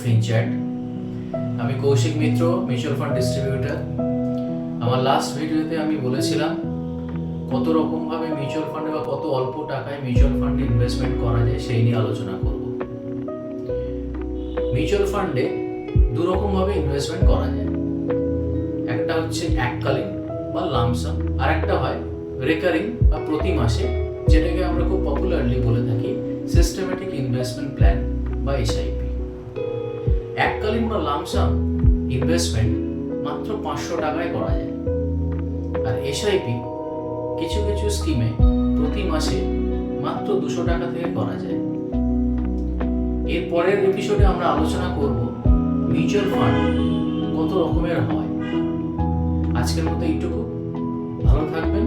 ফিনচ্যাট। আমি কৌশিক মিত্র, mutual fund distributor. আমার last ভিডিওতে আমি বলেছিলাম কত রকমভাবে মিউচুয়াল ফান্ডে বা কত অল্প টাকায় মিউচুয়াল ফান্ডে ইনভেস্টমেন্ট করা যায় সেই নিয়ে আলোচনা করব। মিউচুয়াল ফান্ডে দু রকমভাবে ইনভেস্টমেন্ট করা যায়। একটা হচ্ছে এককালীন বা লামসাম, আর একটা হয় রেকারিং বা প্রতি মাসে, যেটাকে আমরা খুব পপুলারলি বলে থাকি সিস্টেমেটিক ইনভেস্টমেন্ট প্ল্যান বা এসআইপি। এককালীন বা লামসাম ইনভেস্টমেন্ট মাত্র 500 টাকায় করা যায়, আর এসআইপি কিছু কিছু স্কিমে প্রতি মাসে মাত্র 200 টাকা থেকে করা যায়। এর পরের এপিসোডে আমরা আলোচনা করব মিউচুয়াল ফান্ড কত রকমের হয়। আজকের মতো এইটুকু। ভালো থাকবেন।